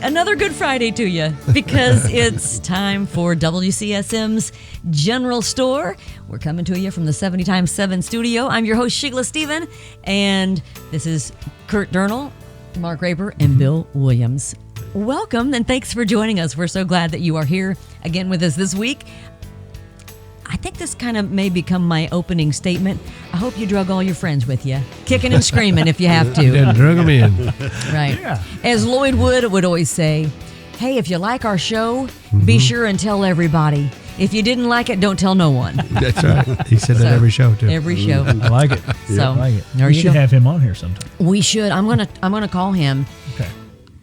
Another Good Friday to you, because it's time for WCSM's General Store. We're coming to you from the 70x7 studio. I'm your host, Sheila Stephen, and this is Curt Durnall, Mark Raper, and Bill Williams. Welcome, and thanks for joining us. We're so glad that you are here again with us this week. I think this kind of may become my opening statement. I hope you drug all your friends with you, kicking and screaming if you have to. Then drug them in. Right. Yeah. As Lloyd Wood would always say, hey, if you like our show, be sure and tell everybody. If you didn't like it, don't tell no one. That's right. He said that every show, too. Every show. I like it. So, I like it. There We you should go. have him on here sometime. We should. I'm gonna call him. Okay.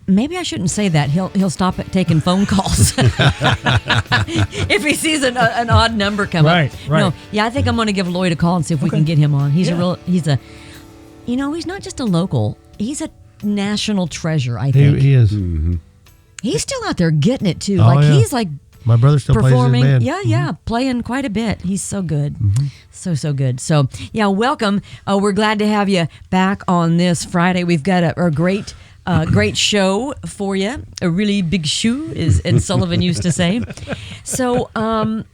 Maybe I shouldn't say that. He'll stop at taking phone calls if he sees an odd number come up. Right. No, yeah, I think I'm going to give Lloyd a call and see if we can get him on. He's he's not just a local. He's a national treasure. I think He is. Mm-hmm. He's still out there getting it too. Oh, yeah. He's like My brother still performing. plays in his band. Yeah, playing quite a bit. He's so good. So good. So, yeah, welcome. We're glad to have you back on this Friday. We've got a great show for you. A really big shoe, as Ed Sullivan used to say. So, I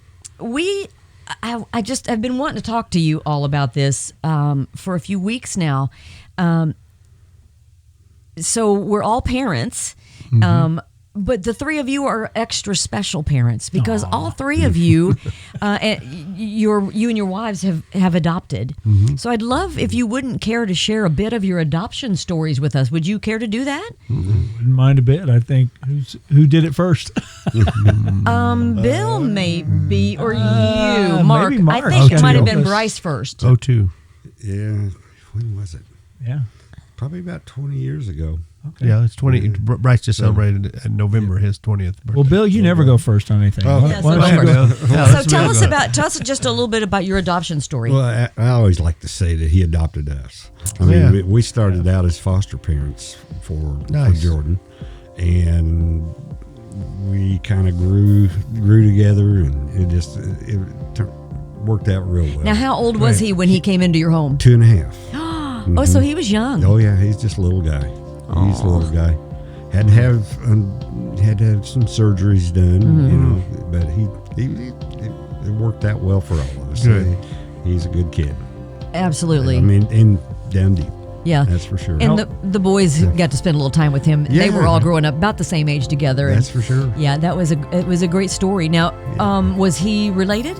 just have been wanting to talk to you all about this for a few weeks now. So we're all parents. But the three of you are extra special parents because all three of you, you and your wives have adopted. So I'd love if you wouldn't care to share a bit of your adoption stories with us. Would you care to do that? Wouldn't mind a bit. I think who did it first? Bill maybe, or you, Mark. maybe Mark. I think it Okay. might have been Yes. Bryce first. 02. Yeah, when was it? Yeah. Probably about 20 years ago. Okay. Yeah, it's 20. Bryce just celebrated in November his 20th birthday. Well, Bill, you never go first on anything. Oh, Yeah, Why so don't you go go? So tell us just a little bit about your adoption story. Well, I always like to say that he adopted us. I mean, Yeah. we started out as foster parents for Nice. Jordan, and we kind of grew together, and it worked out real well. Now, how old was he when he came into your home? 2.5. Oh, so he was young. Oh yeah, he's just a little guy. He's a little guy. Had to have some surgeries done, you know, but it worked out well for all of us. Good. He's a good kid. Absolutely. I mean, and down deep. Yeah. That's for sure. And the boys got to spend a little time with him. They were all growing up about the same age together. That's for sure. Yeah, it was a great story. Now, was he related?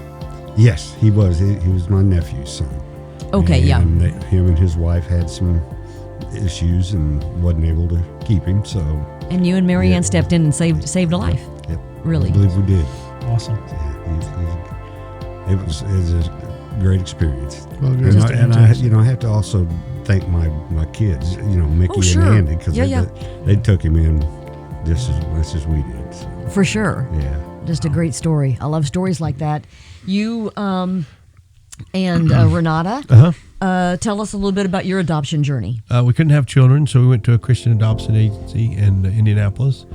Yes, he was. He was my nephew's son. Okay, yeah. And him and his wife had some issues and wasn't able to keep him. So. And you and Mary Ann stepped in and saved a life. Yep. Really? I believe we did. Awesome. Yeah, it was a great experience. Well, good. And I have to also thank my kids, Mickey sure. and Andy, because Yeah. they took him in just as much as we did. So, For sure. yeah. Just a great story. I love stories like that. You and Renata, tell us a little bit about your adoption journey. We couldn't have children, so we went to a Christian adoption agency in Indianapolis,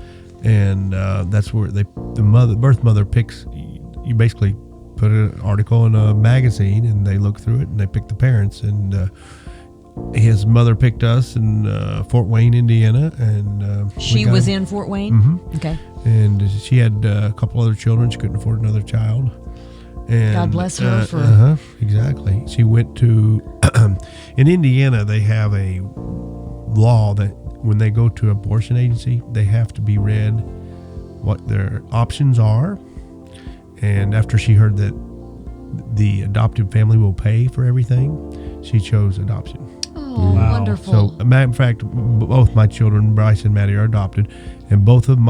and that's where the birth mother picks. You basically put an article in a magazine, and they look through it, and they pick the parents. And his mother picked us in Fort Wayne, Indiana, and She was in Fort Wayne? Okay. and she had a couple other children. She couldn't afford another child. And, God bless her for... exactly. She went to, in Indiana, they have a law that when they go to an abortion agency, they have to be read what their options are. And after she heard that the adoptive family will pay for everything, she chose adoption. Oh, Wow. wonderful. So, a matter of fact, both my children, Bryce and Maddie, are adopted, and both of them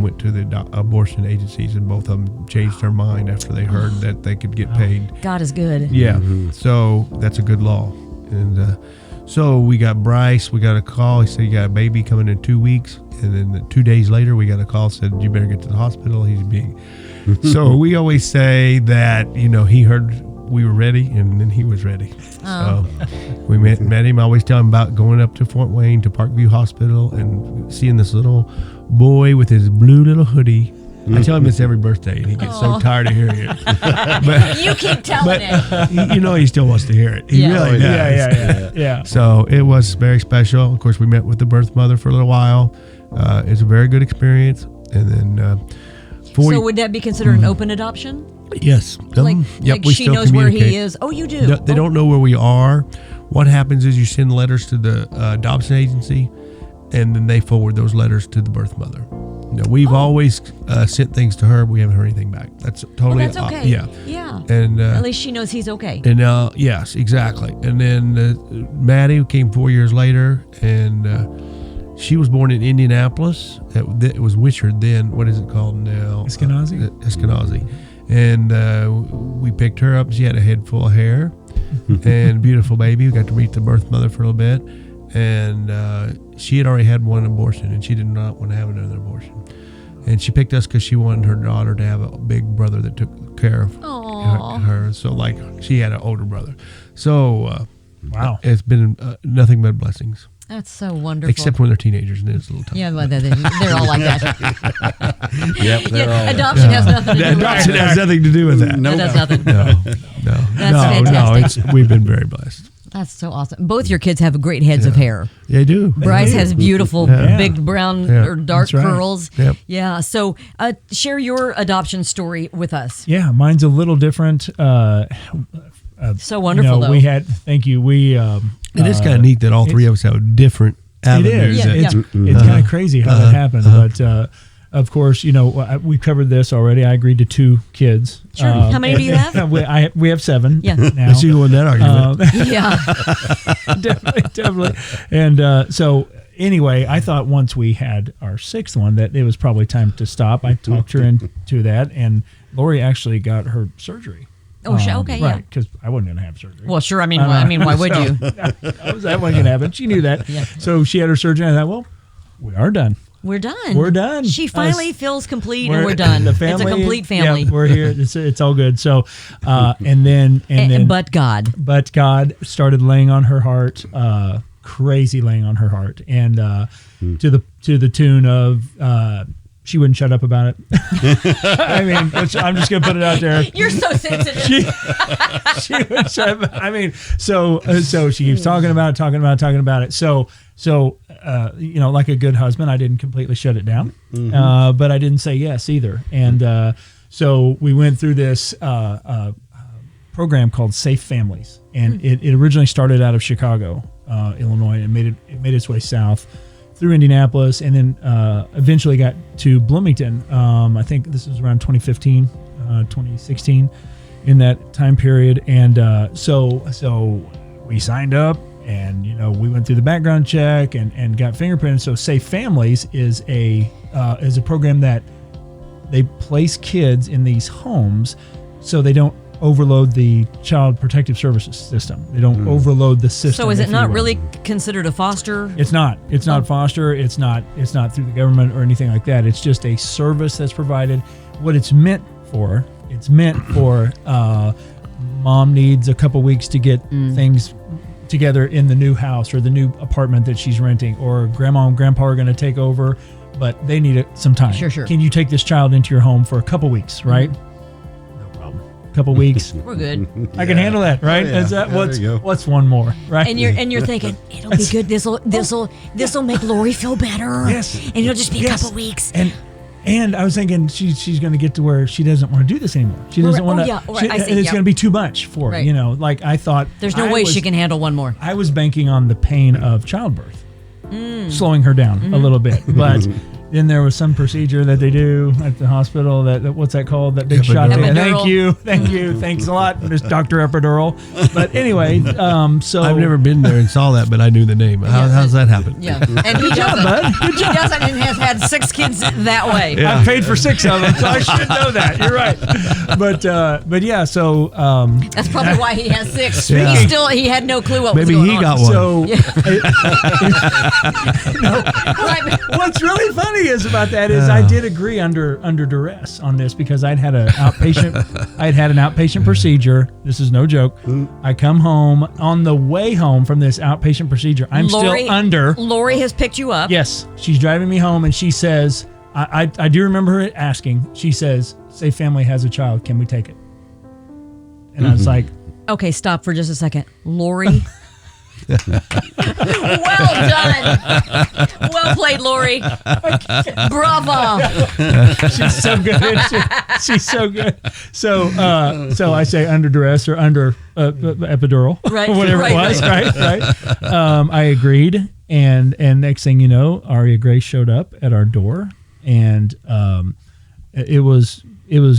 went to the abortion agencies, and both of them changed their mind after they heard that they could get paid. God is good. Yeah, so that's a good law, and so we got Bryce. We got a call. He said you got a baby coming in 2 weeks, and then 2 days later we got a call said you better get to the hospital. He's being. So we always say that he heard we were ready, and then he was ready. So we met him. I always tell him about going up to Fort Wayne to Parkview Hospital and seeing this little boy with his blue little hoodie. I tell him this every birthday, and he gets so tired of hearing it. But, You keep telling it. he still wants to hear it. He Yeah. really does. Yeah. So it was very special. Of course, we met with the birth mother for a little while. it's a very good experience. And then So would that be considered an open adoption? yes, Like we she still knows where he communicate. is. Oh, you do? No, they don't know where we are. What happens is you send letters to the adoption agency, and then they forward those letters to the birth mother. No, we've always sent things to her. We haven't heard anything back. That's totally Well, that's okay. Yeah. And At least she knows he's okay. and yes, exactly. And then Maddie came 4 years later, and she was born in Indianapolis. It was Wishard then. What is it called now? Eskenazi? Eskenazi. And we picked her up. She had a head full of hair and beautiful baby. We got to meet the birth mother for a little bit. And she had already had one abortion, and she did not want to have another abortion. And she picked us because she wanted her daughter to have a big brother that took care of her. So, like, she had an older brother. So, Wow. it's been nothing but blessings. That's so wonderful. Except when they're teenagers, and then it's a little tough. Yeah, well, they're all like that. Yep, they're all. Adoption has nothing to do with Adoption that. has nothing to do with that. Nope. That has nothing. No. fantastic. We've been very blessed. That's so awesome. Both your kids have great heads of hair. They do. Bryce has beautiful big brown or dark that's right. curls. Yep. Yeah. So share your adoption story with us. Yeah, mine's a little different. So wonderful, you know, though. we had. Thank you. We. It is kind of neat that all three of us have different It avenues. is. Yeah, It's, yeah. it's kind of crazy how that happened. But of course, you know, we covered this already. I agreed to 2 kids. Sure. How many do you have? We have 7. Yeah. Now. Let's go in that argument. Yeah. definitely. And so anyway, I thought once we had our 6th one that it was probably time to stop. I talked her into that, and Lori actually got her surgery. Oh, okay, yeah. Right, because I wasn't going to have surgery. Well, sure. I mean, why would you? That wasn't going to happen. She knew that. Yeah. So she had her surgery, and I thought, well, we are done. We're done. We're done. She finally feels complete, and We're- we're done. The family, it's a complete family. Yeah, we're here. It's all good. So, and then But God. but God started laying on her heart, crazy laying on her heart, and to the tune of she wouldn't shut up about it. I mean, which I'm just gonna put it out there. You're so sensitive. She would shut up. I mean, so she keeps talking about it. So you know, like a good husband, I didn't completely shut it down, but I didn't say yes either. And so we went through this program called Safe Families, and it originally started out of Chicago, Illinois, and made its way south through Indianapolis, and then eventually got to Bloomington. I think this was around 2015, 2016, in that time period. And so we signed up, and you know, we went through the background check and got fingerprinted. So Safe Families is a program that they place kids in these homes so they don't overload the child protective services system. They don't overload the system. So is if it you not will. really considered a foster? It's not. It's not foster. It's not through the government or anything like that. It's just a service that's provided. What it's meant for mom needs a couple weeks to get things together in the new house or the new apartment that she's renting, or grandma and grandpa are going to take over, but they need some time. Sure. Can you take this child into your home for a couple weeks, right? No problem. Couple weeks. We're good. I can handle that, right? Oh, yeah. Is that Yeah, there you go. what's one more, right? And you're thinking it'll be good. This'll make Lori feel better. Yes. And it'll just be a Yes. couple weeks. And I was thinking she's going to get to where she doesn't want to do this anymore. She doesn't Right. want Oh, to. yeah. Right. I see. It's Yeah. going to be too much for her. Right. You know, like I thought. There's no I way was- she can handle one more. I was banking on the pain of childbirth, slowing her down a little bit, but. Then there was some procedure that they do at the hospital. That what's that called? That big shot. Epidural. Thank you, thanks a lot, Miss Dr. Epidural. But anyway, so I've never been there and saw that, but I knew the name. How's that happen? Yeah. And he doesn't. bud. He doesn't and has had 6 kids that way. I paid for 6 of them, so I should know that. You're right. But yeah, so That's probably why he has 6. Yeah. He had no clue what Maybe was going he on. got one. so Right. what's really funny is about that is I did agree under duress on this because I'd had an outpatient procedure. This is no joke. I come home on the way home from this outpatient procedure. I'm still under. Lori has picked you up. Yes, she's driving me home, and she says, I do remember her asking. She says, "Say family has a child. Can we take it?" And I was like, Okay, stop for just a second. Lori Well done. Well played, Lori. Bravo. She's so good. She's so good. So I say under duress or under epidural, Right, whatever right, it was, right. I agreed, and next thing you know, Aria Grace showed up at our door, and it was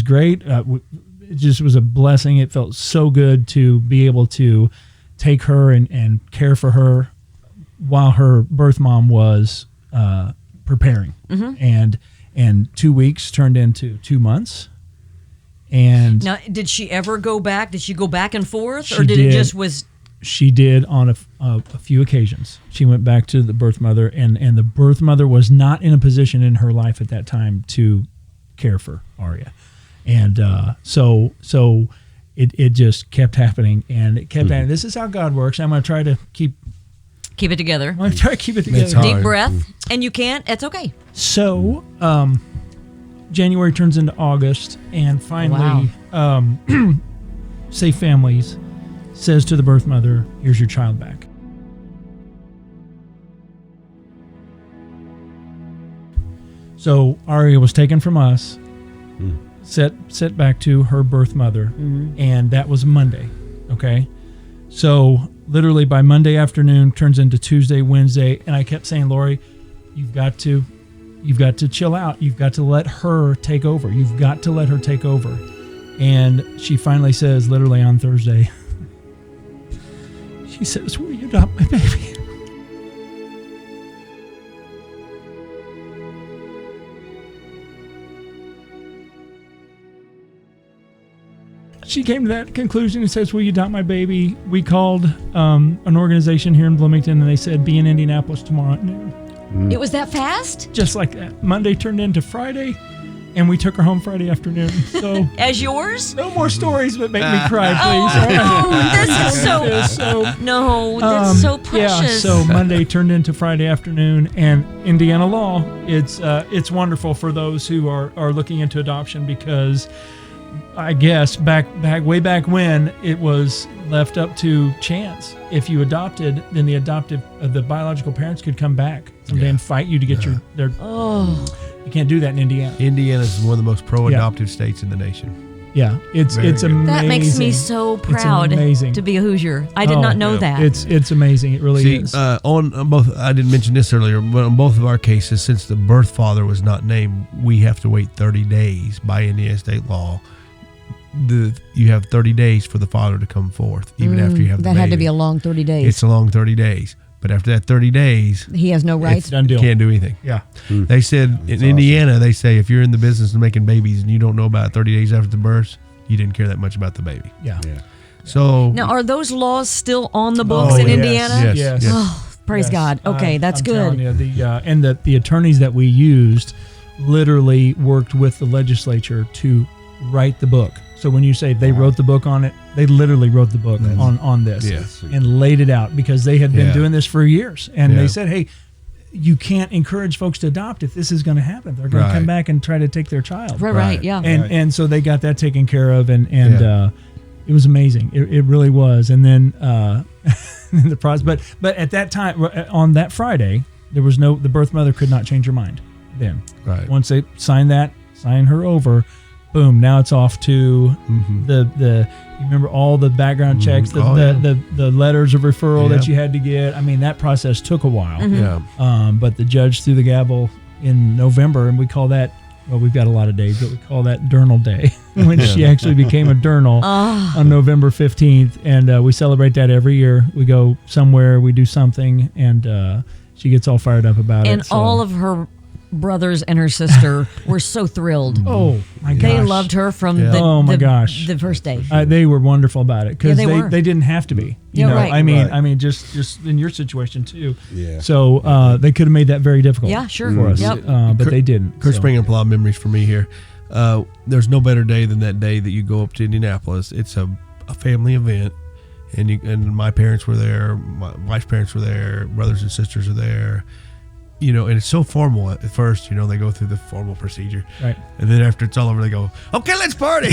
great. It just was a blessing. It felt so good to be able to take her and care for her while her birth mom was preparing. And 2 weeks turned into 2 months. And Now, did she ever go back? Did she go back and forth, She or did it did. just was? she did on a few occasions. She went back to the birth mother, and the birth mother was not in a position in her life at that time to care for Aria. And so it just kept happening, and it kept happening. This is how God works. I'm going to try to keep Keep it together. I'm going to try to keep it together. It's hard. Deep breath, and you can't. It's okay. So, January turns into August, and finally, Safe Families says to the birth mother, "Here's your child back." So Aria was taken from us, sent back to her birth mother, and that was Monday. Okay, so literally by Monday afternoon turns into Tuesday, Wednesday, and I kept saying, "Lori, you've got to chill out. You've got to let her take over. You've got to let her take over." And she finally says, literally on Thursday, she says, "Will you adopt my baby?" She came to that conclusion and says, "Will you adopt my baby?" We called an organization here in Bloomington, and they said, "Be in Indianapolis tomorrow at noon." It was that fast? Just like that. Monday turned into Friday, and we took her home Friday afternoon. So As yours? no more stories that make me cry, Oh, please. no, this is so. So No, that's so precious. yeah, so Monday turned into Friday afternoon, and Indiana law, it's wonderful for those who are looking into adoption, because I guess way back when it was left up to chance. If you adopted, then the biological parents could come back someday and fight you to get their. Oh, You can't do that in Indiana. Indiana is one of the most pro-adoptive states in the nation. Yeah, it's Very good. amazing. that makes me so proud amazing. to be a Hoosier. I did not know that. It's amazing. It really See, is. on both, I didn't mention this earlier, but on both of our cases, since the birth father was not named, we have to wait 30 days by Indiana state law. You have 30 days for the father to come forth, even after you have the that baby. had to be a long 30 days. It's a long 30 days. But after that 30 days, He has no rights. Done deal. can't do anything. Yeah. They said in Indiana, they say if you're in the business of making babies and you don't know about it 30 days after the birth, you didn't care that much about the baby. Yeah. So Now, are those laws still on the books in yes. Indiana? Yes. Oh, praise Yes. God. Okay, that's I'm good. telling you, and the attorneys that we used literally worked with the legislature to write the book. So when you say they wrote the book on it, they literally wrote the book on this Yes. and laid it out, because they had been Yeah. doing this for years. And Yeah. they said, "Hey, you can't encourage folks to adopt if this is going to happen. They're going to come Right. back and try to take their child." Right, Right. yeah. And so they got that taken care of, and Yeah. it was amazing. It really was. And then the process, but at that time, on that Friday, the birth mother could not change her mind. Then Right. once they sign her over, boom, now it's off to the you remember all the background checks, the letters of referral that Yeah. you had to get. I mean, that process took a while. Yeah. But the judge threw the gavel in November, and we call that, well, we've got a lot of days, but we call that Durnal Day, when she actually became a Durnal on November 15th. And we celebrate that every year. We go somewhere, we do something, and she gets all fired up about it. And so- all of her brothers and her sister were so thrilled. Oh, my gosh. They loved her from Yeah. Oh, my gosh. the first day. They were wonderful about it, because Yeah, they were. they didn't have to be. You Yeah, know, right. I mean, just in your situation too. Yeah. So they could have made that very difficult. Yeah, sure. For us, Yep. but they didn't. Kurt's so. bringing up a lot of memories for me here. There's no better day than that day that you go up to Indianapolis. It's a family event, and my parents were there, my wife's parents were there, brothers and sisters are there. and it's so formal at first. They go through the formal procedure, Right. And then after it's all over, they go, "Okay, let's party."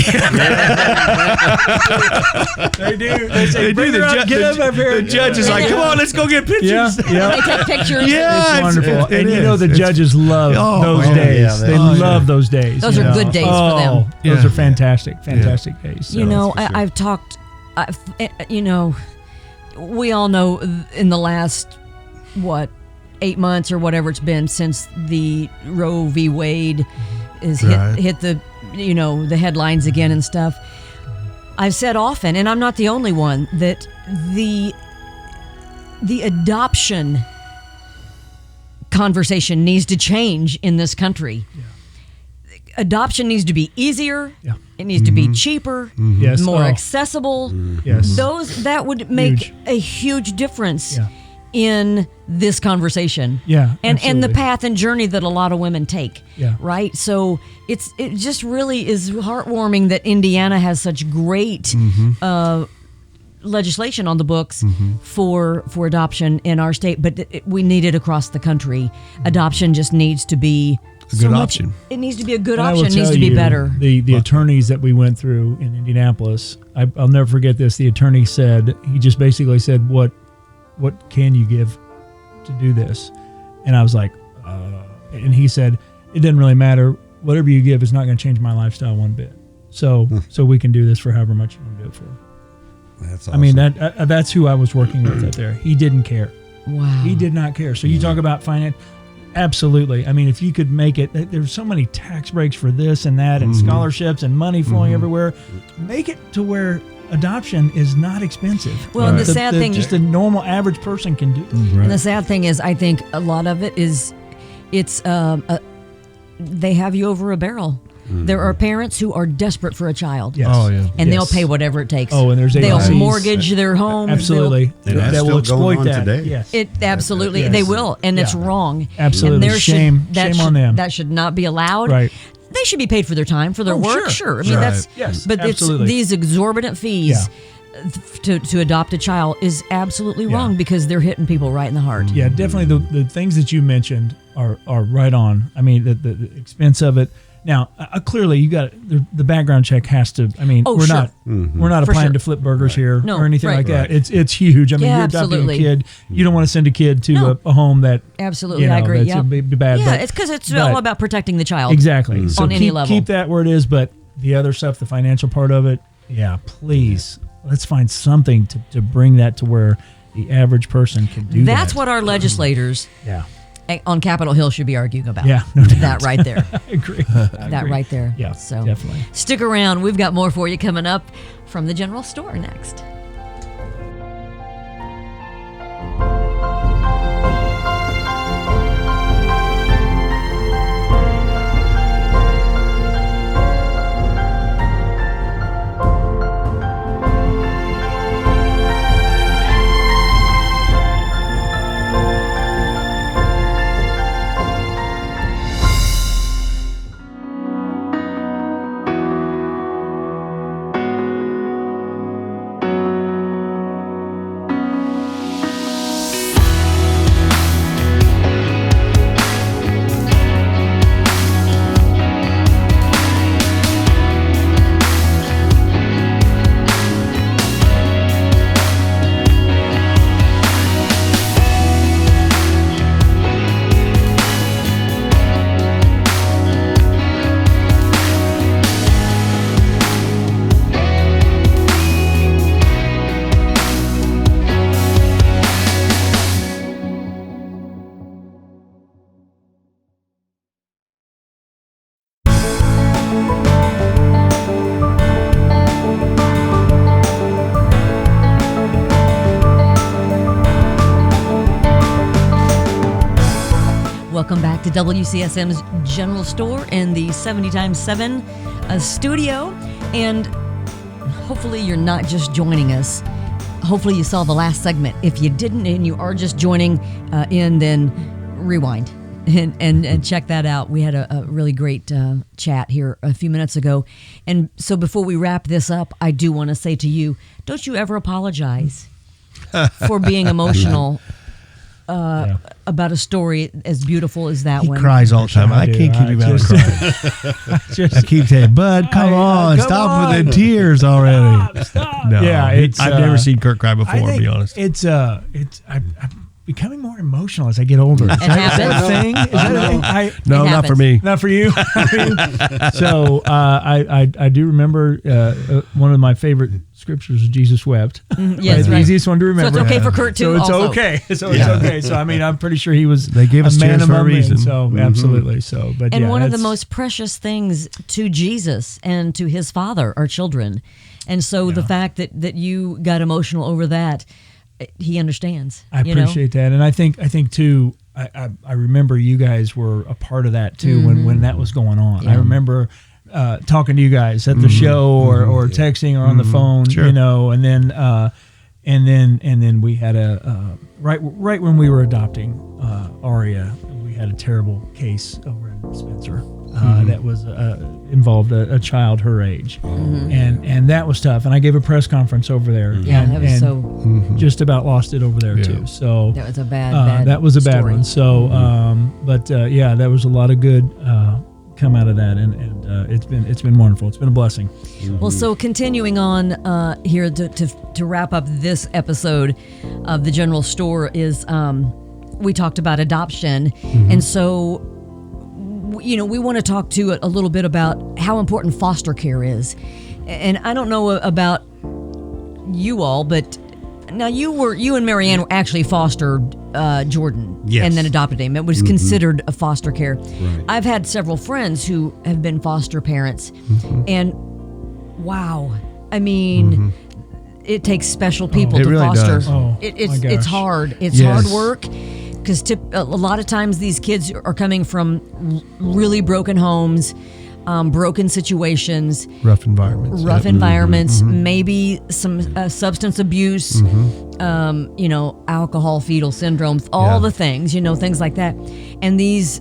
They do. They say, "Bring her up, get up here." The judge is like, "Come on, let's go get pictures." Yeah, yeah. They take pictures. Yeah, It's wonderful. it And is. the judges love Oh, those yeah, days. yeah, they love those days. Those are good days for them. Those Yeah. are fantastic days. So. I've talked, we all know in the last, 8 months or whatever it's been since the Roe v. Wade is Right. hit the, the headlines again and stuff. I've said often, and I'm not the only one, that the adoption conversation needs to change in this country. Adoption needs to be easier. Yeah. It needs to be cheaper, Yes. more Oh. accessible. Yes. That would make Huge. a huge difference Yeah. in this conversation. Yeah, And the absolutely. path and journey that a lot of women take. Yeah. Right? So it just really is heartwarming that Indiana has such great legislation on the books for adoption in our state, but we need it across the country. Adoption just needs to be A good option. It needs to be a good And I will option. It needs tell to be you, better. The attorneys that we went through in Indianapolis, I'll never forget this. The attorney said, he just basically said, what can you give to do this? And I was like, and he said, it doesn't really matter. Whatever you give is not going to change my lifestyle one bit. So we can do this for however much you want to do it for. That's awesome. I mean, that's who I was working with out there. He didn't care. Wow. He did not care. So you talk about finance. Absolutely. I mean, if you could make it, there's so many tax breaks for this and that and scholarships and money flowing everywhere. Make it to where adoption is not expensive. Well, and the sad thing- just a normal average person can do it. And the sad thing is, I think a lot of it is, they have you over a barrel. There are parents who are desperate for a child. Yes. Oh, yeah. And Yes. they'll pay whatever it takes. Oh, and there's they'll agencies. mortgage their home. Absolutely. And that's That will still going exploit on that. today. Yes. It absolutely Yes. they will, and it's Yeah. wrong. Absolutely. And Shame on them. That should not be allowed. Right. They should be paid for their time, for their Oh, work. sure. Sure. I mean Right. that's Yes, but absolutely. it's these exorbitant fees to adopt a child is absolutely wrong because they're hitting people right in the heart. Yeah, definitely. The things that you mentioned are right on. I mean, the expense of it. Now, clearly, you got the background check has to. I mean, Oh, we're sure. not we're not For applying sure. to flip burgers here No, or anything right. like that. It's huge. I mean, Yeah, you're adopting absolutely. a kid. You don't want to send a kid to No. a home that Absolutely, you know, I agree. that's Yeah, be bad. Yeah, but- it's because it's but- all about protecting the child. exactly. So On any keep, level. keep that where it is. But the other stuff, the financial part of it, yeah, please let's find something to bring that to where the average person can do that. That's what our legislators Yeah. on Capitol Hill should be arguing about. Yeah, no doubt. That right there. I agree. That right there. Yeah, So definitely. stick around. We've got more for you coming up from the general store next. Welcome back to WCSM's General Store in the 70x7 studio. And hopefully you're not just joining us. Hopefully you saw the last segment. If you didn't and you are just joining in, then rewind and check that out. We had a really great chat here a few minutes ago. And so before we wrap this up, I do want to say to you, don't you ever apologize for being emotional about a story as beautiful as that He one. cries all the time. I can't keep him out of crying. I keep saying, Bud, come on, stop with the tears already. Stop. No, Yeah, I've never seen Curt cry before, to be honest. I'm becoming more emotional as I get older. Is that a thing? Is that a thing? No, not for me. Not for you. So I do remember one of my favorite scriptures is Jesus wept. Yes, the right. easiest one to remember. So it's okay for Curt too. So it's also. okay. So it's okay. So I mean, I'm pretty sure he was. They gave us a man tears for a among men. reason. So absolutely. So, but And yeah, one of the that's- most precious things to Jesus and to his Father are children. And so the fact that you got emotional over that, he understands. I appreciate that, and I think too. I remember you guys were a part of that too when that was going on. Yeah. I remember talking to you guys at the show or texting or on the phone, Sure. you know, and then we had a right when we were adopting Aria, we had a terrible case over in Spencer that was involved a child her age, and that was tough. And I gave a press conference over there, Yeah, and, that was and so. just about lost it over there too. So That was a bad. that was a bad story. one. So, but yeah, there was a lot of good come out of that, and it's been wonderful. It's been a blessing. Well, so continuing on here to wrap up this episode of the General Store is we talked about adoption, and so we want to talk to a little bit about how important foster care is. And I don't know about you all, but now you and Marianne actually fostered Jordan, Yes. and then adopted him. It was considered a foster care. Right. I've had several friends who have been foster parents, and wow, I mean, it takes special people It to really foster. does. Oh, It's my gosh. hard. It's Yes. hard work. Because a lot of times these kids are coming from really broken homes, broken situations, Rough environments. rough environments, maybe some substance abuse, alcohol, fetal syndromes, all the things, things like that. And these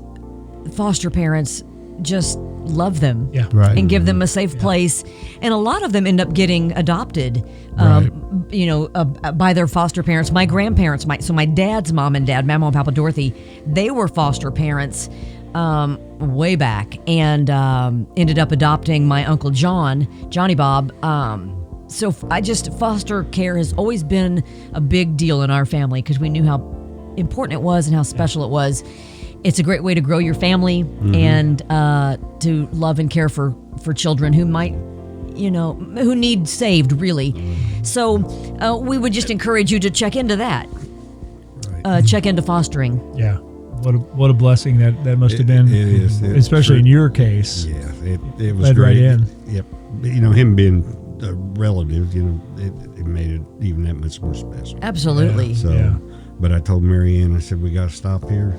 foster parents just love them Yeah. Right. and give them a safe place. And a lot of them end up getting adopted, by their foster parents. My grandparents, my dad's mom and dad, my mom and Papa Dorothy, they were foster parents way back, and ended up adopting my Uncle Johnny Bob. So foster care has always been a big deal in our family because we knew how important it was and how special it was. It's a great way to grow your family and to love and care for children who might, who need saved, really. So we would just encourage you to check into that. Check into fostering. Yeah. What a blessing that must have been. It is. It's especially in true. your case. Yeah, it was Led great. right in. Yep. Him being a relative, it made it even that much more special. Absolutely. So, Yeah. but I told Marianne, I said, we got to stop here.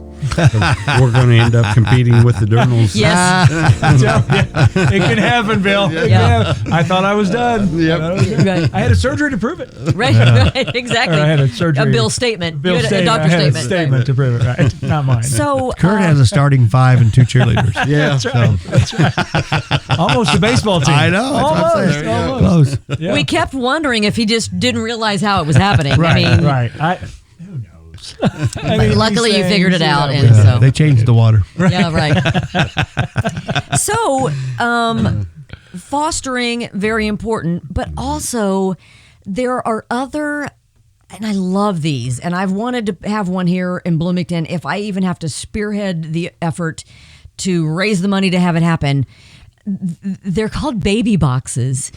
We're going to end up competing with the Durnals. Yes. It can happen, Bill. It can Yeah. happen. I thought I was done. Yep. Right. I had a surgery to prove it. Right. Exactly. Or I had a surgery. A bill statement. Bill You had a statement. doctor I had statement. a statement to prove it. Right. Not mine. So Curt has a starting 5 and 2 cheerleaders. Yeah. That's right. Almost a baseball team. I know. That's what I'm Almost. saying. Almost. Close. Yeah. we kept wondering if he just didn't realize how it was happening. Right. I mean, Right. Who knows? I mean, luckily these you figured it things, out, you and know, so They changed the water. yeah, right. So, fostering, very important, but also there are other, and I love these, and I've wanted to have one here in Bloomington if I even have to spearhead the effort to raise the money to have it happen. They're called baby boxes.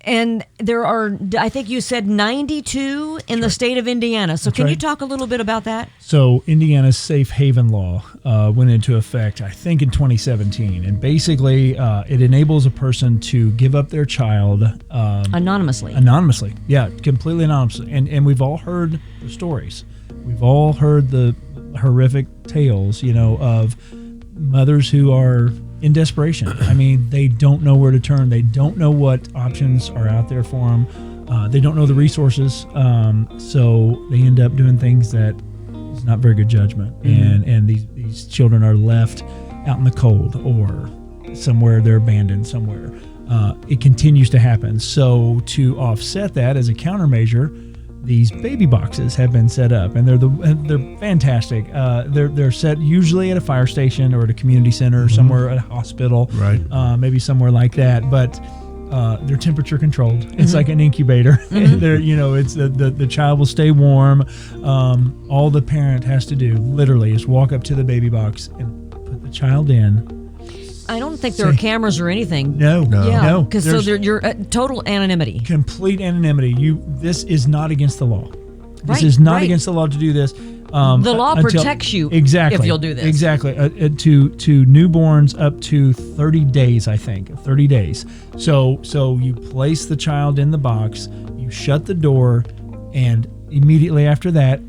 And there are, I think you said 92 in the state of Indiana. So can you right. talk a little bit about that? So Indiana's safe haven law went into effect, I think, in 2017, and basically it enables a person to give up their child Anonymously. anonymously. Yeah, completely anonymously. And we've all heard the stories. We've all heard the horrific tales, of mothers who are in desperation. I mean, they don't know where to turn. They don't know what options are out there for them. They don't know the resources. So they end up doing things that is not very good judgment. And these children are left out in the cold, or somewhere they're abandoned somewhere. It continues to happen. So to offset that, as a countermeasure, these baby boxes have been set up, and they're fantastic. They're set usually at a fire station or at a community center or somewhere at a hospital, Right. Maybe somewhere like that. But they're temperature controlled. It's like an incubator. They're, it's the child will stay warm. All the parent has to do literally is walk up to the baby box and put the child in. I don't think there are cameras or anything. No. Yeah, because so There's you're total anonymity. complete anonymity. This is not against the law. This Right, is not right. against the law to do this. The law protects you exactly if you'll do this. Exactly. To newborns up to 30 days, I think. 30 days. So you place the child in the box, you shut the door, and immediately after that,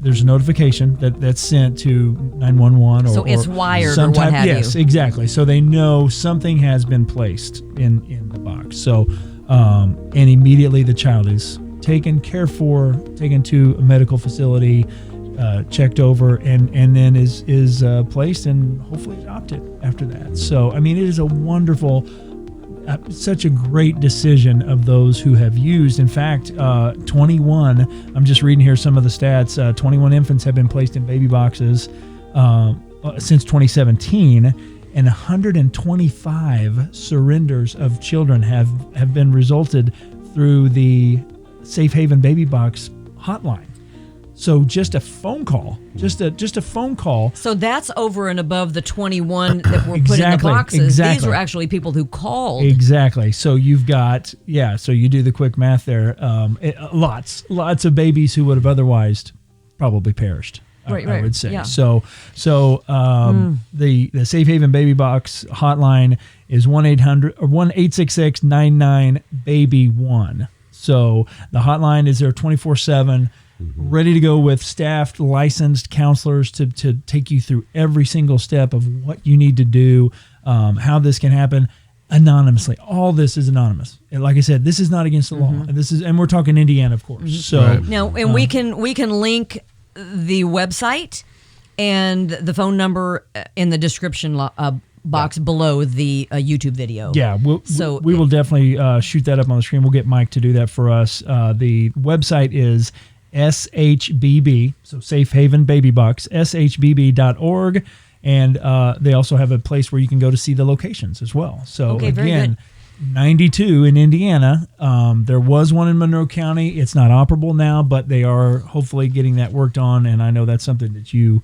there's a notification that's sent to 911 So it's wired some or what type, have you. Yes, exactly. So they know something has been placed in the box. So and immediately the child is taken care for, taken to a medical facility, checked over, and then is placed and hopefully adopted after that. So I mean, it is a wonderful, such a great decision of those who have used. In fact, 21. I'm just reading here some of the stats. 21 infants have been placed in baby boxes since 2017, and 125 surrenders of children have been resulted through the Safe Haven Baby Box hotline. So just a phone call, just a phone call. So that's over and above the 21 that were put in the Exactly, boxes. exactly. These were actually people who called. Exactly. So you've got, so you do the quick math there. Lots of babies who would have otherwise probably perished. Right, I would say. yeah. So the Safe Haven Baby Box hotline is 1-866-99-BABY-1. So the hotline is there 24/7. Ready to go with staffed, licensed counselors to take you through every single step of what you need to do, how this can happen anonymously. All this is anonymous. And like I said, this is not against the law. And we're talking Indiana, of course. So Right. Now, and we can link the website and the phone number in the description box below the YouTube video. yeah, So we will definitely shoot that up on the screen. We'll get Mike to do that for us. The website is SHBB, so Safe Haven Baby Box, shbb.org. And they also have a place where you can go to see the locations as well. So Okay, very again, good. 92 in Indiana. There was one in Monroe County. It's not operable now, but they are hopefully getting that worked on. And I know that's something that you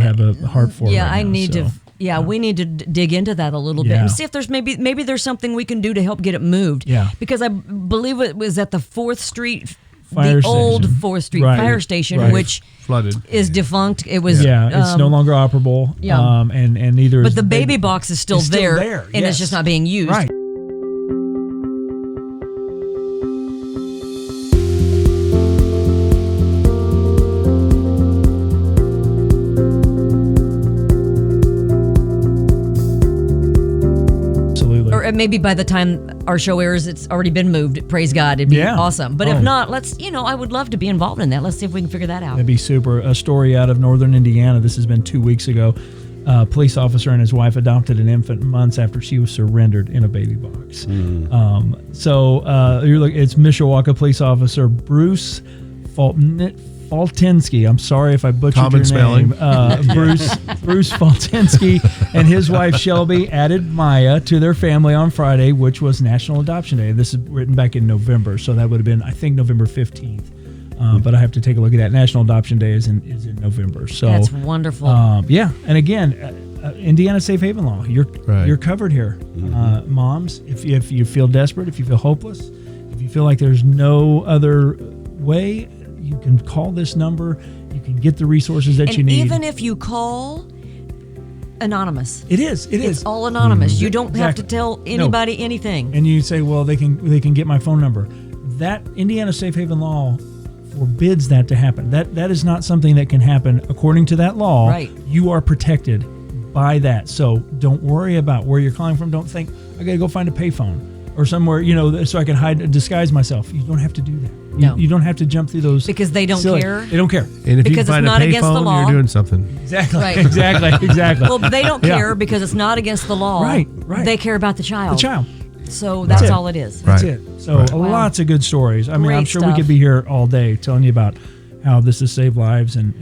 have a heart for. Yeah, right I now, need so. to. Yeah, we need to dig into that a little bit Yeah. and see if there's maybe there's something we can do to help get it moved. Yeah. Because I believe it was at the 4th Street, Fire the old station. 4th Street Right, fire station, right. which Flooded. is defunct. It was. It's no longer operable. yeah. And neither. But is the baby box is still It's still there, there, and yes. it's just not being used. Right. Absolutely. Or maybe by the time our show airs, it's already been moved. Praise God, it'd be Yeah. awesome. But Oh. if not, I would love to be involved in that. Let's see if we can figure that out. That'd be super. A story out of northern Indiana. This has been 2 weeks ago. A police officer and his wife adopted an infant months after she was surrendered in a baby box. It's Mishawaka police officer Bruce Faltinsky. I'm sorry if I butchered Common your spelling. name. Bruce Faltinsky and his wife Shelby added Maya to their family on Friday, which was National Adoption Day. This is written back in November, so that would have been, I think, November 15th. But I have to take a look at that. National Adoption Day is in November. So That's wonderful. and again, Indiana Safe Haven law. Right. You're covered here, moms. If you feel desperate, if you feel hopeless, if you feel like there's no other way, you can call this number. You can get the resources that you and need. even if you call anonymous, it is. it's all anonymous. You don't have to Exactly. tell anybody anything. And you say, well, they can get my phone number. That Indiana Safe Haven law forbids that to happen. That is not something that can happen according to that law. Right. You are protected by that. So don't worry about where you're calling from. Don't think I got to go find a payphone or somewhere, so I can disguise myself. You don't have to do that. No. You don't have to jump through those Because they don't care? They don't care. And if you Because can it's find not a against the payphone, law. you're doing something. Exactly. Right. Exactly. Well, they don't Yeah. care because it's not against the law. Right. They care about the child. The child. So that's it. all it is. That's Right. it. So Right. Wow. lots of good stories. I mean, I'm Great sure we stuff. could be here all day telling you about how this has saved lives and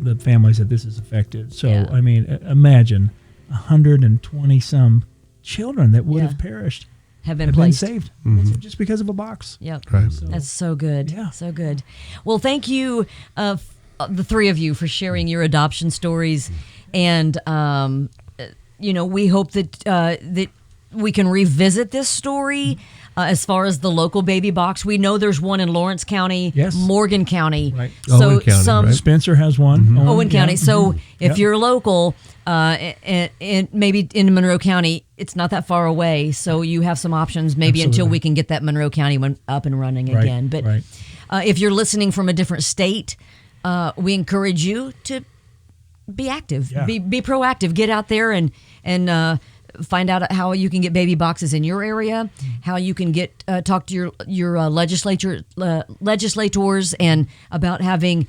the families that this has affected. So, Yeah. I mean, imagine 120 some children that would Yeah. have perished Have been have been placed. saved just because of a box. Yep. Right. That's so good. Yeah. So good. Well, thank you, the three of you, for sharing your adoption stories. And, we hope that we can revisit this story as far as the local baby box. We know there's one in Lawrence County, Yes. Morgan County. Right. Owen County, right? Spencer has one. Owen County. So if Yep. you're local, and maybe in Monroe County, it's not that far away. So you have some options, maybe until Absolutely. we can get that Monroe County one up and running Right, again. But right. if you're listening from a different state, we encourage you to be active, Yeah. be proactive, get out there and find out how you can get baby boxes in your area, how you can get talk to your legislators and about having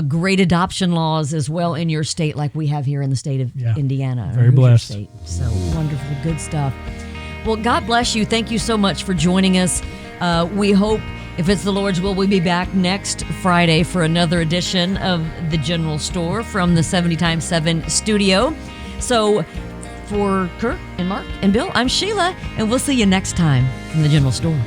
great adoption laws as well in your state, like we have here in the state of Yeah. Indiana. Very Hoosier blessed. State. So wonderful, good stuff. Well, God bless you. Thank you so much for joining us. We hope, if it's the Lord's will, we'll be back next Friday for another edition of The General Store from the 70 times 7 studio. So for Curt and Mark and Bill, I'm Sheila, and we'll see you next time from The General Store.